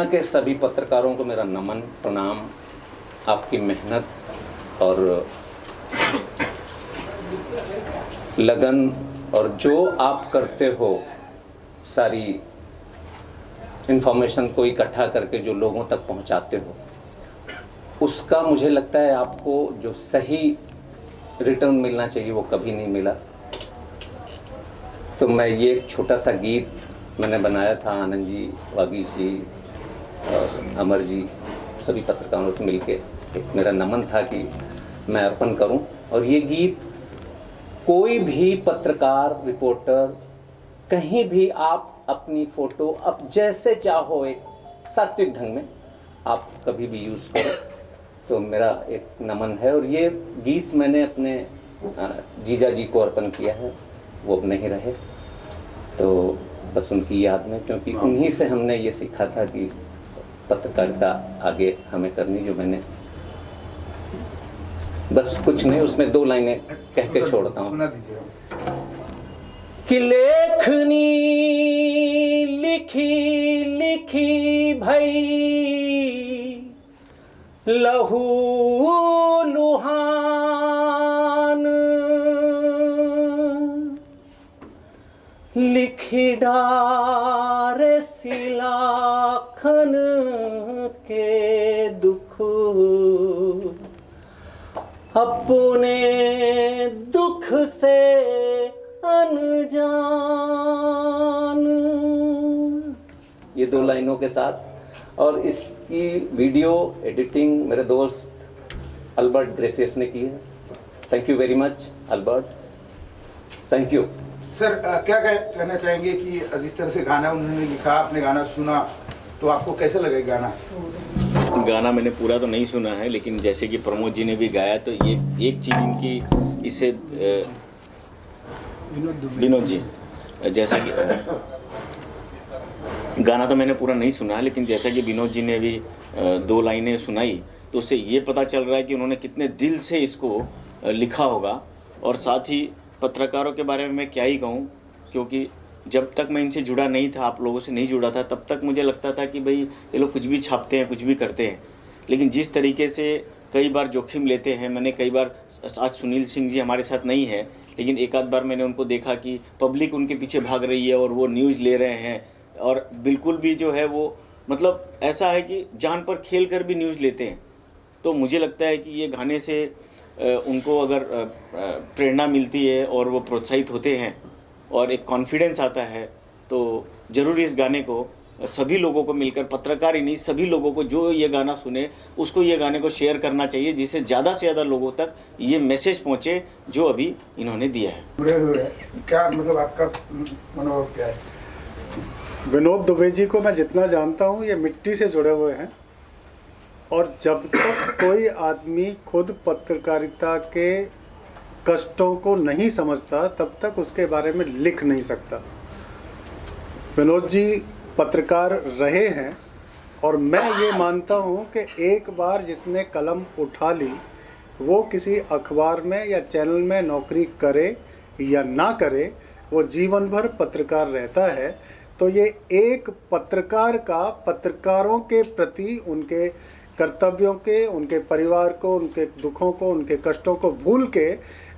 के सभी पत्रकारों को मेरा नमन प्रणाम। आपकी मेहनत और लगन और जो आप करते हो, सारी इन्फॉर्मेशन को इकट्ठा करके जो लोगों तक पहुंचाते हो, उसका मुझे लगता है आपको जो सही रिटर्न मिलना चाहिए वो कभी नहीं मिला। तो मैं ये एक छोटा सा गीत मैंने बनाया था, आनंद जी, वागीश जी और अमर जी, सभी पत्रकारों से मिलके एक मेरा नमन था कि मैं अर्पण करूं। और ये गीत कोई भी पत्रकार, रिपोर्टर, कहीं भी आप अपनी फ़ोटो अब जैसे चाहो एक सात्विक ढंग में आप कभी भी यूज़ करो, तो मेरा एक नमन है। और ये गीत मैंने अपने जीजा जी को अर्पण किया है, वो अब नहीं रहे, तो बस उनकी याद में, क्योंकि उन्हीं से हमने ये सीखा था कि पत्रकारिता आगे हमें करनी, जो मैंने बस कुछ नहीं, उसमें 2 लाइनें कह के छोड़ता हूँ कि लेखनी लिखी लिखी भई लहू लुहान, लिखी डारे सिलाखन के दुख, अपने दुख से अनजान। ये 2 लाइनों के साथ, और इसकी वीडियो एडिटिंग मेरे दोस्त अल्बर्ट ग्रेसियस ने की है। Thank you very much Albert, thank you. Sir, क्या कहना चाहेंगे कि जिस तरह से गाना उन्होंने लिखा, आपने गाना सुना, तो आपको कैसा लगा गाना? गाना मैंने पूरा तो नहीं सुना है, लेकिन जैसे कि प्रमोद जी ने भी गाया, तो ये एक चीज़ इनकी इससे विनोद जी, जैसा कि गाना तो मैंने पूरा नहीं सुना, लेकिन जैसा कि विनोद जी ने भी 2 लाइनें सुनाई, तो उससे ये पता चल रहा है कि उन्होंने कितने दिल से इसको लिखा होगा। और साथ ही पत्रकारों के बारे में मैं क्या ही कहूँ, क्योंकि जब तक मैं इनसे जुड़ा नहीं था, आप लोगों से नहीं जुड़ा था, तब तक मुझे लगता था कि भाई ये लोग कुछ भी छापते हैं, कुछ भी करते हैं। लेकिन जिस तरीके से कई बार जोखिम लेते हैं, मैंने कई बार, आज सुनील सिंह जी हमारे साथ नहीं है, लेकिन एक आध बार मैंने उनको देखा कि पब्लिक उनके पीछे भाग रही है और वो न्यूज़ ले रहे हैं, और बिल्कुल भी जो है वो मतलब ऐसा है कि जान पर खेल कर भी न्यूज़ लेते हैं। तो मुझे लगता है कि ये गाने से उनको अगर प्रेरणा मिलती है और वो प्रोत्साहित होते हैं और एक कॉन्फिडेंस आता है, तो ज़रूर इस गाने को सभी लोगों को मिलकर, पत्रकार ही नहीं, सभी लोगों को जो ये गाना सुने उसको ये गाने को शेयर करना चाहिए, जिससे ज़्यादा से ज़्यादा लोगों तक ये मैसेज पहुँचे जो अभी इन्होंने दिया है। क्या मतलब आपका मनोभाव क्या है? विनोद दुबे जी को मैं जितना जानता हूँ, ये मिट्टी से जुड़े हुए हैं, और जब तक कोई आदमी खुद पत्रकारिता के कष्टों को नहीं समझता, तब तक उसके बारे में लिख नहीं सकता। विनोद जी पत्रकार रहे हैं, और मैं ये मानता हूँ कि एक बार जिसने कलम उठा ली, वो किसी अखबार में या चैनल में नौकरी करे या ना करे, वो जीवन भर पत्रकार रहता है। तो ये एक पत्रकार का पत्रकारों के प्रति, उनके कर्तव्यों के, उनके परिवार को, उनके दुखों को, उनके कष्टों को भूल के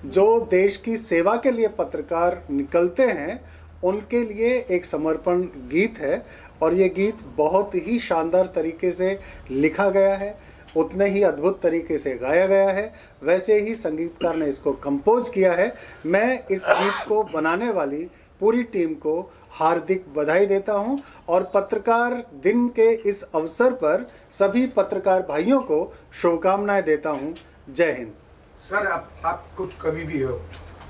जो देश की सेवा के लिए पत्रकार निकलते हैं, उनके लिए एक समर्पण गीत है। और ये गीत बहुत ही शानदार तरीके से लिखा गया है, उतने ही अद्भुत तरीके से गाया गया है, वैसे ही संगीतकार ने इसको कंपोज किया है। मैं इस गीत को बनाने वाली पूरी टीम को हार्दिक बधाई देता हूं, और पत्रकार दिन के इस अवसर पर सभी पत्रकार भाइयों को शुभकामनाएं देता हूं। जय हिंद। सर, आप खुद कवि भी हो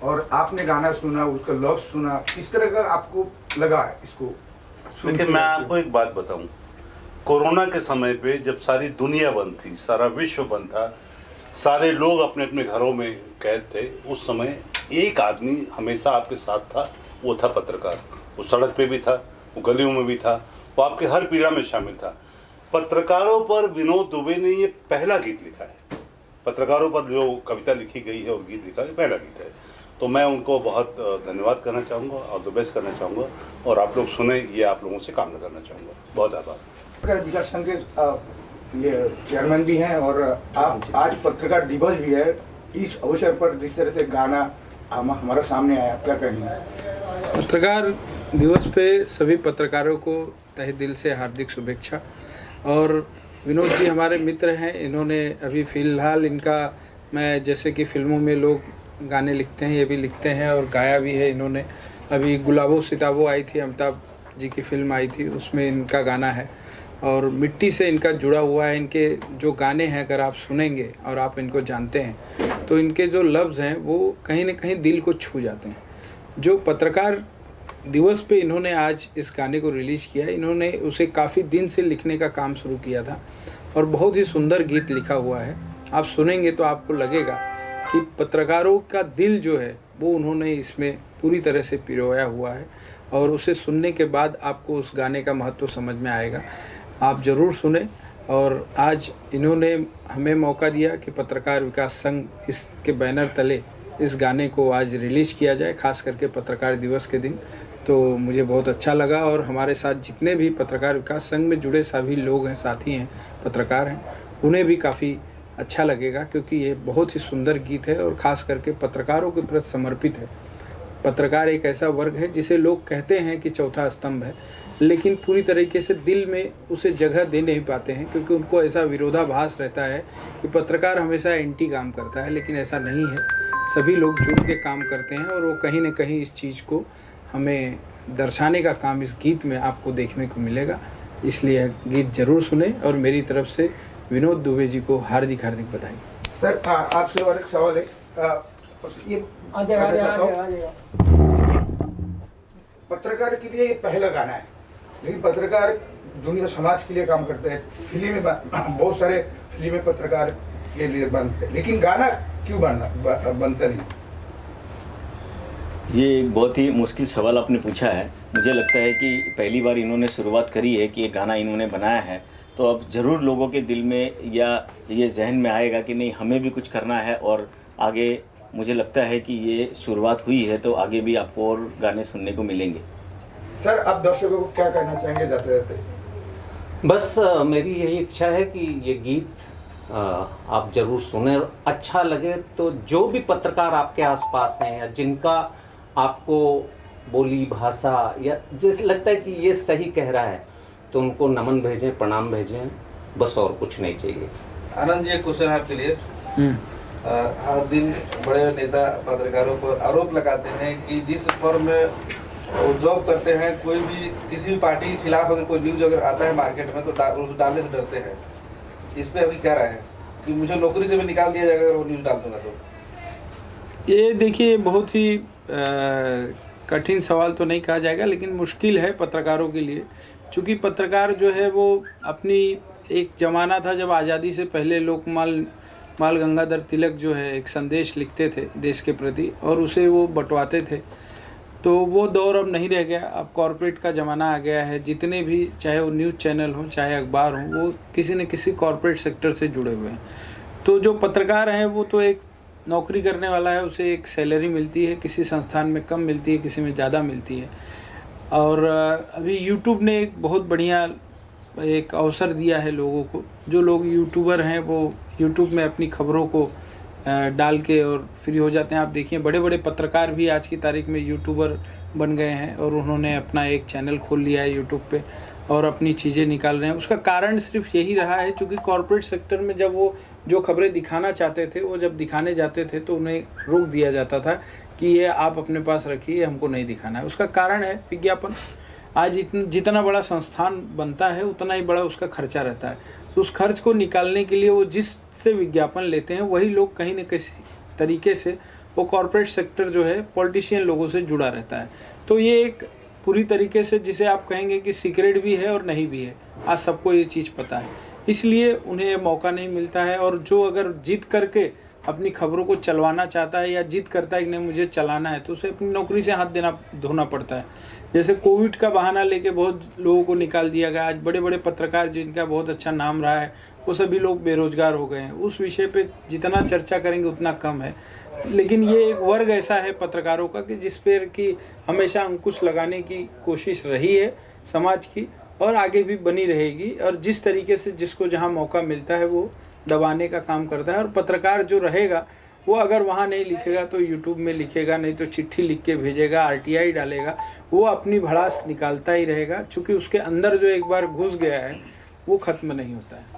और आपने गाना सुना, उसका लफ्ज सुना, किस तरह का आपको लगा इसको? देखिए, मैं आपको एक बात बताऊं, कोरोना के समय पे जब सारी दुनिया बंद थी, सारा विश्व बंद था, सारे लोग अपने अपने घरों में कैद थे, उस समय एक आदमी हमेशा आपके साथ था, वो था पत्रकार। वो सड़क पे भी था, वो गलियों में भी था, वो आपके हर पीड़ा में शामिल था। पत्रकारों पर विनोद दुबे ने ये पहला गीत लिखा है। पत्रकारों पर जो कविता लिखी गई है और गीत लिखा है, पहला गीत है। तो मैं उनको बहुत धन्यवाद करना चाहूँगा और द बेस्ट करना चाहूँगा, और आप लोग सुने ये आप लोगों से काम करना चाहूँगा। बहुत आभार। पत्रकार विकास संघ के ये चेयरमैन भी हैं और आप आज पत्रकार दिवस भी है, इस अवसर पर जिस तरह से गाना हमारा सामने आया, क्या कहना है? पत्रकार दिवस पे सभी पत्रकारों को तहे दिल से हार्दिक शुभेच्छा। और विनोद जी हमारे मित्र हैं, इन्होंने अभी फ़िलहाल इनका, मैं जैसे कि फ़िल्मों में लोग गाने लिखते हैं, ये भी लिखते हैं और गाया भी है इन्होंने। अभी गुलाबो सिताबो आई थी, अमिताभ जी की फ़िल्म आई थी, उसमें इनका गाना है और मिट्टी से इनका जुड़ा हुआ है। इनके जो गाने हैं अगर आप सुनेंगे और आप इनको जानते हैं तो इनके जो लफ्ज़ हैं वो कहीं न कहीं दिल को छू जाते हैं। जो पत्रकार दिवस पे इन्होंने आज इस गाने को रिलीज़ किया, इन्होंने उसे काफ़ी दिन से लिखने का काम शुरू किया था और बहुत ही सुंदर गीत लिखा हुआ है। आप सुनेंगे तो आपको लगेगा कि पत्रकारों का दिल जो है वो उन्होंने इसमें पूरी तरह से पिरोया हुआ है और उसे सुनने के बाद आपको उस गाने का महत्व समझ में आएगा। आप ज़रूर सुने। और आज इन्होंने हमें मौका दिया कि पत्रकार विकास संघ इसके बैनर तले इस गाने को आज रिलीज़ किया जाए, ख़ास करके पत्रकार दिवस के दिन। तो मुझे बहुत अच्छा लगा और हमारे साथ जितने भी पत्रकार विकास संघ में जुड़े सभी लोग हैं, साथी हैं, पत्रकार हैं, उन्हें भी काफ़ी अच्छा लगेगा क्योंकि ये बहुत ही सुंदर गीत है और ख़ास करके पत्रकारों के प्रति समर्पित है। पत्रकार एक ऐसा वर्ग है जिसे लोग कहते हैं कि चौथा स्तंभ है, लेकिन पूरी तरीके से दिल में उसे जगह दे नहीं पाते हैं क्योंकि उनको ऐसा विरोधाभास रहता है कि पत्रकार हमेशा एंटी काम करता है, लेकिन ऐसा नहीं है। सभी लोग जुड़ के काम करते हैं और वो कहीं न कहीं इस चीज़ को हमें दर्शाने का काम इस गीत में आपको देखने को मिलेगा। इसलिए गीत ज़रूर सुने और मेरी तरफ से विनोद दुबे जी को हार्दिक हार्दिक बधाई। सर आपसे और एक सवाल है, ये पत्रकार के लिए ये पहला गाना है, लेकिन पत्रकार दुनिया समाज के लिए काम करते हैं। फिल्में बहुत सारे फिल्में पत्रकार के लिए बनते हैं, लेकिन गाना क्यों बनता नहीं? ये बहुत ही मुश्किल सवाल आपने पूछा है। मुझे लगता है कि पहली बार इन्होंने शुरुआत करी है कि ये गाना इन्होंने बनाया है, तो अब ज़रूर लोगों के दिल में या ये जहन में आएगा कि नहीं, हमें भी कुछ करना है। और आगे मुझे लगता है कि ये शुरुआत हुई है तो आगे भी आपको और गाने सुनने को मिलेंगे। सर आप दर्शकों को क्या कहना चाहेंगे जाते जाते? बस मेरी यही इच्छा है कि ये गीत आप ज़रूर सुने और अच्छा लगे तो जो भी पत्रकार आपके आसपास हैं या जिनका आपको बोली भाषा या जैसे लगता है कि ये सही कह रहा है तो उनको नमन भेजें, प्रणाम भेजें, बस और कुछ नहीं चाहिए। आनंद जी, एक क्वेश्चन है आपके लिए। हर दिन बड़े नेता पत्रकारों पर आरोप लगाते हैं कि जिस फर्म में वो जॉब करते हैं, कोई भी किसी भी पार्टी के खिलाफ अगर कोई न्यूज अगर आता है मार्केट में तो डालने से डरते हैं। इस पे अभी क्या राय है कि मुझे नौकरी से भी निकाल दिया जाएगा अगर वो न्यूज़ डाल दूंगा तो? ये देखिए बहुत ही कठिन सवाल तो नहीं कहा जाएगा, लेकिन मुश्किल है पत्रकारों के लिए, क्योंकि पत्रकार जो है वो अपनी, एक ज़माना था जब आज़ादी से पहले लोकमान्य बाल गंगाधर तिलक जो है एक संदेश लिखते थे देश के प्रति और उसे वो बंटवाते थे, तो वो दौर अब नहीं रह गया। अब कॉरपोरेट का ज़माना आ गया है। जितने भी, चाहे वो न्यूज़ चैनल हों चाहे अखबार हों, वो किसी न किसी कॉरपोरेट सेक्टर से जुड़े हुए हैं। तो जो पत्रकार हैं वो तो एक नौकरी करने वाला है, उसे एक सैलरी मिलती है, किसी संस्थान में कम मिलती है, किसी में ज़्यादा मिलती है। और अभी यूट्यूब ने एक बहुत बढ़िया एक अवसर दिया है लोगों को। जो लोग यूट्यूबर हैं वो यूट्यूब में अपनी खबरों को डाल के और फ्री हो जाते हैं। आप देखिए बड़े बड़े पत्रकार भी आज की तारीख में यूट्यूबर बन गए हैं और उन्होंने अपना एक चैनल खोल लिया है यूट्यूब पे और अपनी चीज़ें निकाल रहे हैं। उसका कारण सिर्फ यही रहा है क्योंकि कॉरपोरेट सेक्टर में जब वो जो खबरें दिखाना चाहते थे, वो जब दिखाने जाते थे तो उन्हें रोक दिया जाता था कि ये आप अपने पास रखिए, हमको नहीं दिखाना है। उसका कारण है विज्ञापन। आज जितना बड़ा संस्थान बनता है उतना ही बड़ा उसका खर्चा रहता है। तो उस खर्च को निकालने के लिए वो जिससे विज्ञापन लेते हैं वही लोग कहीं न किसी तरीके से, वो कॉरपोरेट सेक्टर जो है पॉलिटिशियन लोगों से जुड़ा रहता है। तो ये एक पूरी तरीके से जिसे आप कहेंगे कि सीक्रेट भी है और नहीं भी है। आज सबको ये चीज़ पता है, इसलिए उन्हें मौका नहीं मिलता है। और जो अगर जिद करके अपनी खबरों को चलवाना चाहता है या जिद करता है कि नहीं मुझे चलाना है, तो उसे अपनी नौकरी से हाथ धोना पड़ता है। जैसे कोविड का बहाना लेके बहुत लोगों को निकाल दिया गया। आज बड़े बड़े पत्रकार जिनका बहुत अच्छा नाम रहा है वो सभी लोग बेरोजगार हो गए हैं। उस विषय पे जितना चर्चा करेंगे उतना कम है। लेकिन ये एक वर्ग ऐसा है पत्रकारों का कि जिस पर कि हमेशा अंकुश लगाने की कोशिश रही है समाज की, और आगे भी बनी रहेगी। और जिस तरीके से जिसको जहाँ मौका मिलता है वो दबाने का काम करता है। और पत्रकार जो रहेगा वो अगर वहाँ नहीं लिखेगा तो यूट्यूब में लिखेगा, नहीं तो चिट्ठी लिख के भेजेगा, RTI डालेगा, वो अपनी भड़ास निकालता ही रहेगा, क्योंकि उसके अंदर जो एक बार घुस गया है वो खत्म नहीं होता है।